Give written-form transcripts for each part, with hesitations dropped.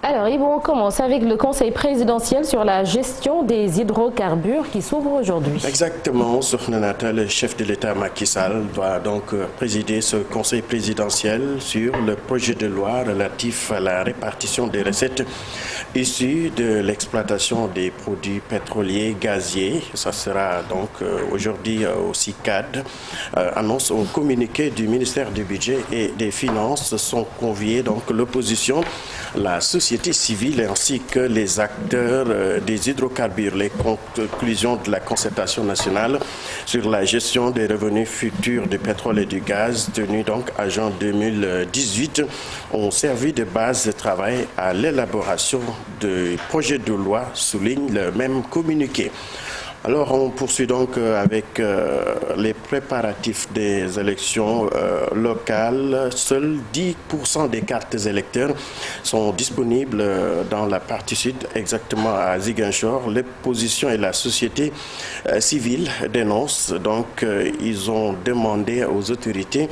Alors, Yves, on commence avec le Conseil présidentiel sur la gestion des hydrocarbures qui s'ouvre aujourd'hui. Exactement, Sokhna, le chef de l'État Macky Sall doit donc présider ce Conseil présidentiel sur le projet de loi relatif à la répartition des recettes issues de l'exploitation des produits pétroliers gaziers. Ça sera donc aujourd'hui au CICAD. Annonce au communiqué du ministère du Budget et des Finances sont conviés donc l'opposition, la société civile ainsi que les acteurs des hydrocarbures. Les conclusions de la concertation nationale sur la gestion des revenus futurs du pétrole et du gaz tenue donc à juin 2018 ont servi de base de travail à l'élaboration du projet de loi, souligne le même communiqué. Alors, on poursuit donc avec les préparatifs des élections locales. Seuls 10% des cartes électeurs sont disponibles dans la partie sud, exactement à Ziguinchor. L'opposition et la société civile dénoncent. Donc, ils ont demandé aux autorités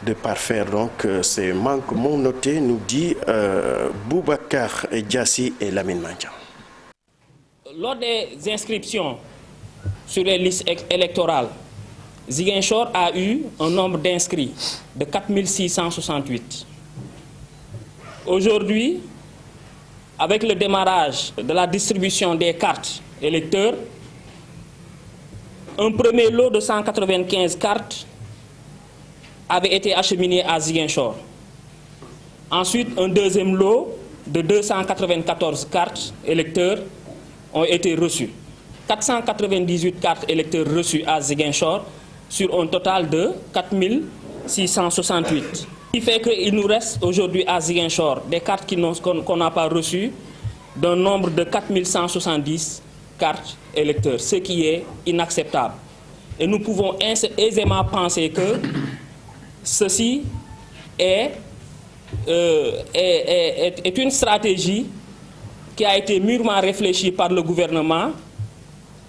de parfaire donc ces manquements notés, nous dit Boubacar Diassi et Lamine Mandian. Lors des inscriptions sur les listes électorales, Ziguinchor a eu un nombre d'inscrits de 4668. Aujourd'hui, avec le démarrage de la distribution des cartes électeurs, un premier lot de 195 cartes avait été acheminé à Ziguinchor. Ensuite, un deuxième lot de 294 cartes électeurs ont été reçues. 498 cartes électeurs reçues à Ziguinchor sur un total de 4668. Ce qui fait qu'il nous reste aujourd'hui à Ziguinchor des cartes qu'on n'a pas reçues d'un nombre de 4170 cartes électeurs, ce qui est inacceptable. Et nous pouvons aisément penser que ceci est une stratégie qui a été mûrement réfléchie par le gouvernement,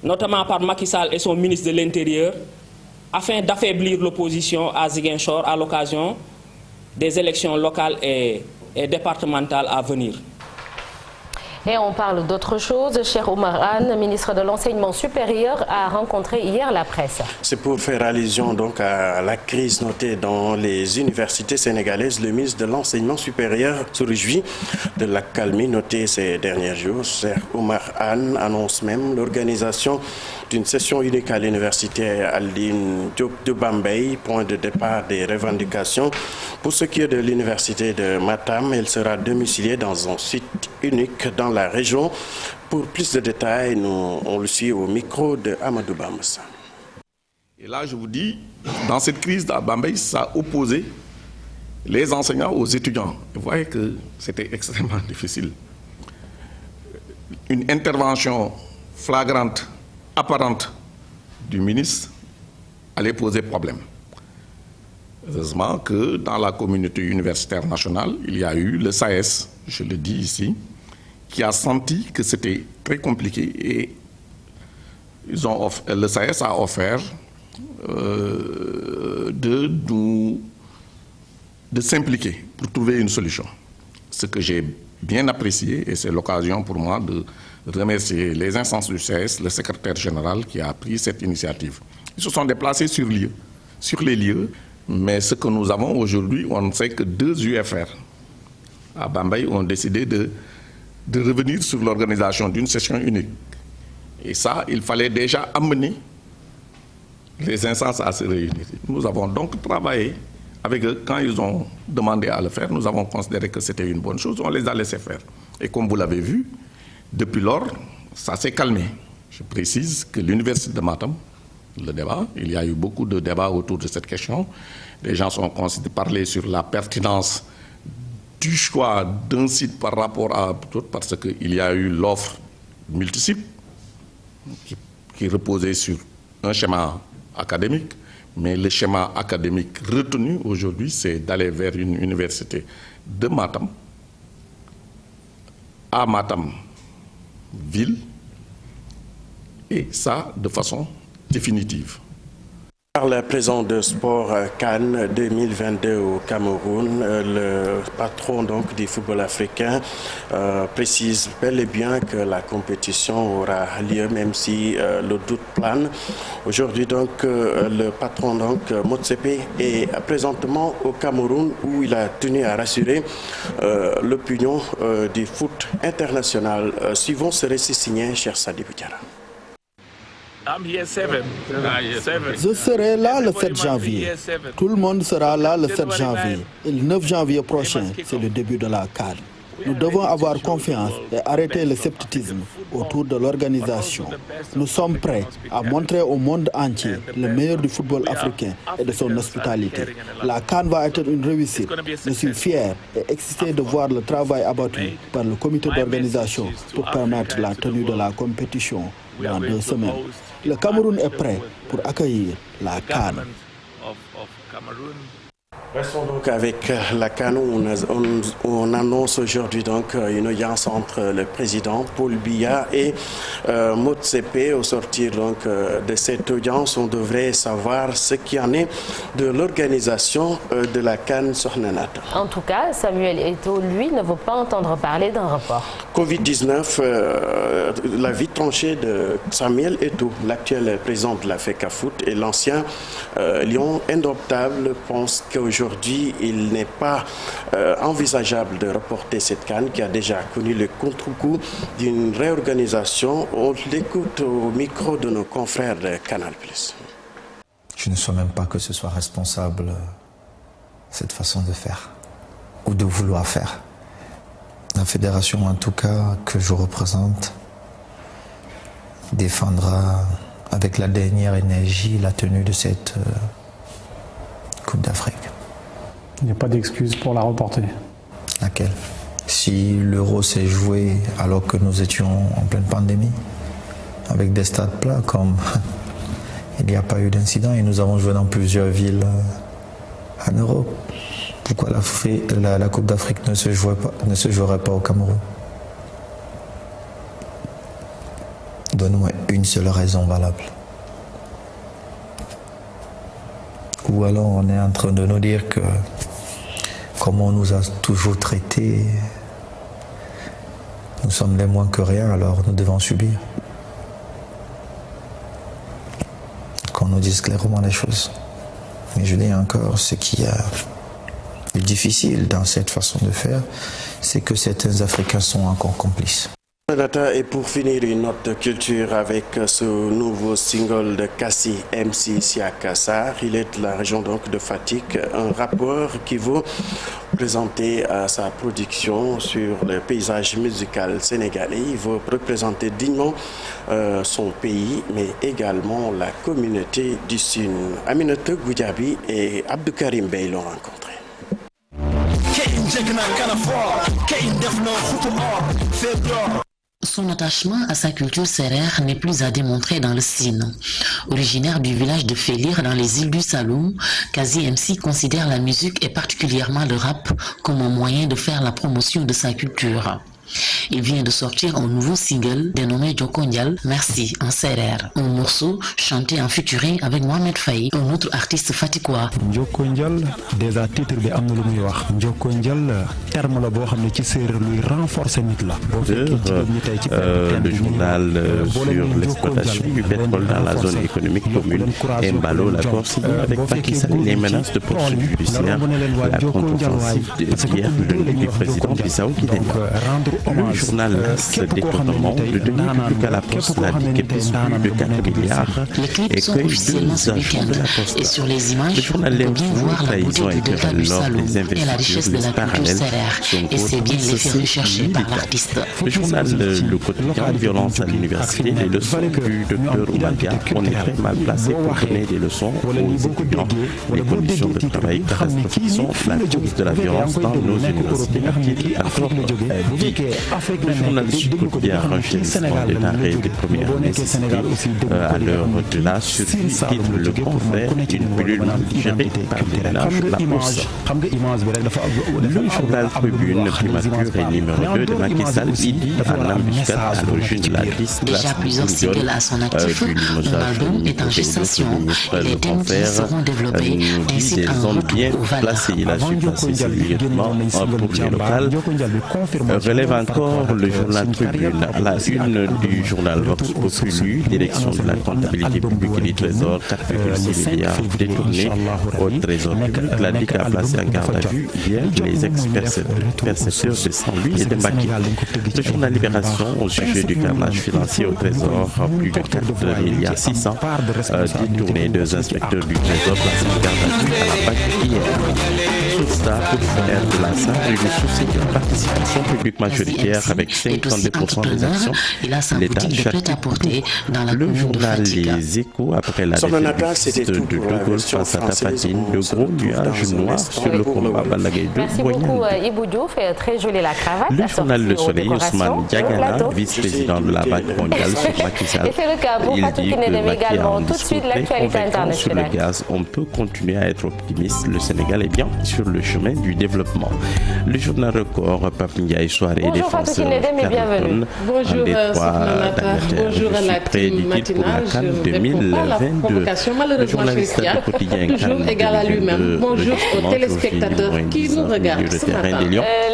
notamment par Macky Sall et son ministre de l'Intérieur, afin d'affaiblir l'opposition à Ziguinchor à l'occasion des élections locales et départementales à venir. Et on parle d'autre chose. Cheikh Oumar Anne, ministre de l'Enseignement supérieur, a rencontré hier la presse. C'est pour faire allusion donc à la crise notée dans les universités sénégalaises. Le ministre de l'Enseignement supérieur se réjouit de la calmie notée ces derniers jours. Cheikh Oumar Anne annonce même l'organisation d'une session unique à l'université Aline Diop de Bambey, point de départ des revendications. Pour ce qui est de l'université de Matam, elle sera domiciliée dans un site unique dans la région. Pour plus de détails, on le suit au micro de Amadou Bamassa. Et là, je vous dis, dans cette crise à Bambey, ça a opposé les enseignants aux étudiants. Vous voyez que c'était extrêmement difficile. Une intervention flagrante, apparente du ministre allait poser problème. Heureusement que dans la communauté universitaire nationale, il y a eu le SAES, je le dis ici, qui a senti que c'était très compliqué et le SAES a offert de s'impliquer pour trouver une solution. Ce que j'ai bien apprécié, et c'est l'occasion pour moi de remercier les instances du SAES, le secrétaire général qui a pris cette initiative. Ils se sont déplacés sur les lieux, mais ce que nous avons aujourd'hui, on sait que 2 UFR à Bambey ont décidé de revenir sur l'organisation d'une session unique. Et ça, il fallait déjà amener les instances à se réunir. Nous avons donc travaillé avec eux. Quand ils ont demandé à le faire, nous avons considéré que c'était une bonne chose. On les a laissés faire. Et comme vous l'avez vu, depuis lors, ça s'est calmé. Je précise que l'université de Matam, le débat, il y a eu beaucoup de débats autour de cette question. Les gens sont parlé sur la pertinence du choix d'un site par rapport à d'autres, parce qu'il y a eu l'offre multisite qui reposait sur un schéma académique, mais le schéma académique retenu aujourd'hui, c'est d'aller vers une université de Matam, à Matam ville, et ça de façon définitive. Par la présence de Sport Cannes 2022 au Cameroun, le patron donc du football africain précise bel et bien que la compétition aura lieu même si le doute plane. Aujourd'hui donc le patron donc Motsepe est présentement au Cameroun où il a tenu à rassurer l'opinion du foot international. Suivons ce récit signé cher Sadibou Diarra. Je serai là le 7 janvier. Tout le monde sera là le 7 janvier. Et le 9 janvier prochain, c'est le début de la CAN. Nous devons avoir confiance et arrêter le scepticisme autour de l'organisation. Nous sommes prêts à montrer au monde entier le meilleur du football africain et de son hospitalité. La CAN va être une réussite. Je suis fier et excité de voir le travail abattu par le comité d'organisation pour permettre la tenue de la compétition dans 2 semaines. Le Cameroun est prêt pour accueillir la CAN. Restons donc avec la CAN. On annonce aujourd'hui donc une audience entre le président Paul Biya et Motsepe. Au sortir donc de cette audience, on devrait savoir ce qu'il y en est de l'organisation de la CAN Sohnanata. En tout cas, Samuel Eto'o, lui, ne veut pas entendre parler d'un report. Covid-19, la vie tranchée de Samuel Eto'o, l'actuel président de la FECAFOOT et l'ancien lion indomptable, pense qu'aujourd'hui, il n'est pas envisageable de reporter cette CAN qui a déjà connu le contre-coup d'une réorganisation. On l'écoute au micro de nos confrères de Canal+. Je ne souhaite même pas que ce soit responsable cette façon de faire ou de vouloir faire. La fédération, en tout cas, que je représente, défendra avec la dernière énergie la tenue de cette Coupe d'Afrique. Il n'y a pas d'excuse pour la reporter. Laquelle? Si l'Euro s'est joué alors que nous étions en pleine pandémie, avec des stades plats, comme il n'y a pas eu d'incident et nous avons joué dans plusieurs villes en Europe, pourquoi la Coupe d'Afrique ne se jouerait pas au Cameroun? Donne-moi une seule raison valable. Ou alors on est en train de nous dire que comme on nous a toujours traités, nous sommes les moins que rien, alors nous devons subir. Qu'on nous dise clairement les choses. Mais je dis encore, ce qui est difficile dans cette façon de faire, c'est que certains Africains sont encore complices. Et pour finir, une note culture avec ce nouveau single de Kassi MC Siaka Sarr. Il est de la région donc de Fatick, un rappeur qui veut présenter sa production sur le paysage musical sénégalais. Il veut représenter dignement son pays, mais également la communauté du Sud. Aminata Goudiaby et Abdou Karim Bey l'ont rencontré. Son attachement à sa culture sérère n'est plus à démontrer dans le Sine. Originaire du village de Félir dans les îles du Saloum, Kassi MC considère la musique et particulièrement le rap comme un moyen de faire la promotion de sa culture. Il vient de sortir un nouveau single dénommé Djokonyal, Merci en sérère. Un morceau chanté en featuring avec Mohamed Faye, un autre artiste fatiguois. Djokonyal, déjà titre bi am na lu muy wax. Djokonyal terme la boo xam ne ci séeréer luy renforcer nit la. Le journal sur l'exploitation du pétrole dans la zone économique commune Mbalo, la coïncidence avec Macky Sall, les menaces de poursuite judiciaire, la contre-offensive d'hier du président Bissau qui dénonce. Le journal ce détournement de deniers publics à la poste n'a dit que plus de 4 milliards et que 2 agents de la poste. Et sur les images, le journal on peut bien voir la beauté du delta du Saloum et la richesse de la culture sérère. Et c'est bien l'effet recherché par l'artiste. Le journal Le Quotidien, violence à l'université, les leçons du docteur Oumadia, on est très mal placé pour donner des leçons aux étudiants. Les conditions de travail catastrophiques sont la cause de la violence dans nos universités. Le journaliste quotidien renchérissement des denrées des premières nécessités à l'heure de la survie, titre Le Confrère, une pilule gérée par des ménages, la Poste. Le journal Tribune, primature et numéro 2 de Macky Sall, il dit en embuscade à l'origine de la déjà plusieurs singles à son actif. Mon album est en gestation. Les thèmes qui seront développés ainsi qu'un retour aux valeurs. Il a su passer sérieusement pour les locales. Relève encore le journal Tribune. La une du journal Vox Populi, direction de la comptabilité publique et du Trésor, 4,6 milliards détournés au Trésor public. La DIC a placé en garde à vue hier les ex-percepteurs de Saint-Louis et de Mbacké. Le journal Libération au sujet du carnage financier au Trésor, plus de 4 milliards 600 détournés, 2 inspecteurs du Trésor placés en garde à vue à la PAC hier. Source-A pour faire de la simple et du souci de participation publique majoritaire avec 52% des actions. L'État châtie. Le journal Les Échos, après la défaite de De Gaulle face à Tapatine, de gros nuages noirs sur le combat Balla-Gaye 2. Merci beaucoup Ibou Diouf, très jolie la cravate. Le journal Le Soleil, Ousmane Diagana, vice-président de la Banque mondiale sur Macky Sall. Et c'est le cas pour Fatou Kinédem également. Tout de suite l'actualité internationale. Sur le gaz, on peut continuer à être optimiste. Le Sénégal est bien sur le chemin du développement. Le journal Record, Pape Ndiaye, soirée défenseur Carleton. Bonjour bonjour à la team matinale. Je ne réponds pas à la provocation. Malheureusement, Christian, toujours égal à lui-même. Bonjour aux téléspectateurs qui nous regardent ce matin.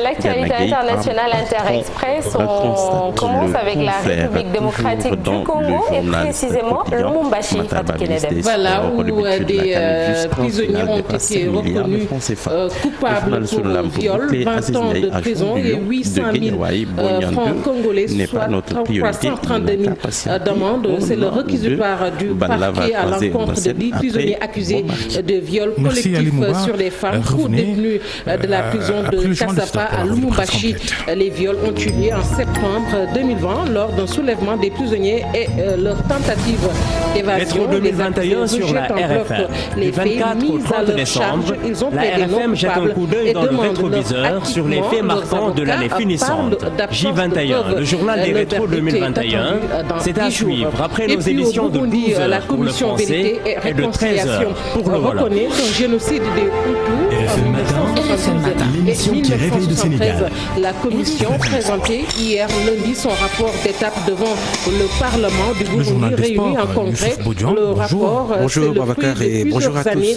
L'actualité internationale Inter-Express, on commence avec la République démocratique du Congo et précisément Lubumbashi. Voilà, où des prisonniers ont été reconnus coupables pour viol, 20 ans de prison et 800 000 francs congolais, soit 332 000 d'amende. C'est le réquisitoire du parquet à l'encontre de 10 prisonniers accusés de viol collectif sur les femmes détenues de la prison de Kassapa à Lubumbashi. Les viols ont eu lieu en septembre 2020 lors d'un soulèvement des prisonniers et leur tentative d'évasion. Rétro 2021 sur la RFM. Les faits mis à leur charge, ils ont plaidé non coupables et demandent leur sur les faits marquants de l'année finissante. J21, le journal des Rétro 2021, c'est à suivre après nos émissions de 12h pour le français et de 13h pour le wolof. Reconnaît un génocide des Hutus en 1972 et 1973. La commission présentait hier lundi son rapport d'étape devant le Parlement du Burundi réuni en congrès. Le rapport, c'est le fruit de plusieurs années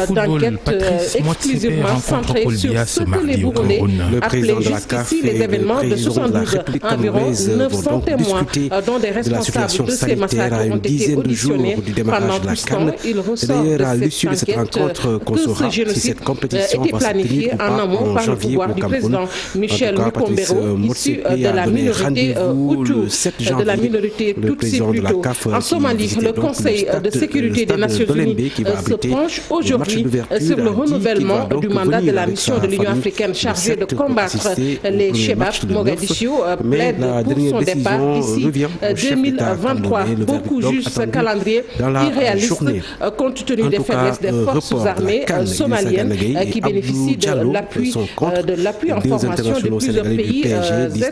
d'enquête exclusivement centrée sur ce que les Burundais appelaient jusqu'ici les événements de 72. Environ 900 témoins dont des responsables de ces massacres ont été auditionnés pendant tout ce temps. Il ressort de cette enquête que ce génocide était planifié en amont par le pouvoir du président Michel Mukombero, issu de la minorité Hutu, de la minorité Tutsi plutôt. En Somalie, le Conseil de sécurité des Nations Unies se penche aujourd'hui sur le renouvellement du mandat de la mission de l'Union africaine chargée de combattre les Chebab. Mogadiscio plaide pour son départ d'ici 2023. Beaucoup jugent ce calendrier irréaliste compte tenu des faiblesses des forces armées somaliennes qui bénéficient de l'appui en formation de plusieurs pays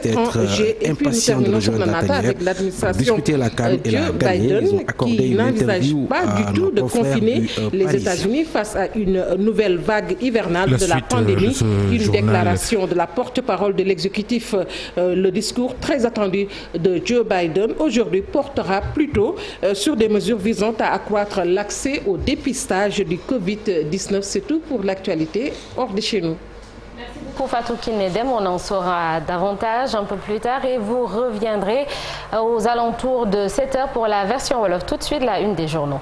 étrangers. Et puis nous terminons sur Nata avec l'administration Joe Biden qui n'envisage pas du tout de confiner les États-Unis face à une nouvelle vague hivernale de la pandémie. Une déclaration de la porte-parole de l'exécutif, le discours très attendu de Joe Biden aujourd'hui portera plutôt sur des mesures visant à accroître l'accès au dépistage du Covid-19. C'est tout pour l'actualité hors de chez nous. Merci beaucoup Fatou Kinédem, on en saura davantage un peu plus tard et vous reviendrez aux alentours de 7h pour la version Wolof. Tout de suite, la une des journaux.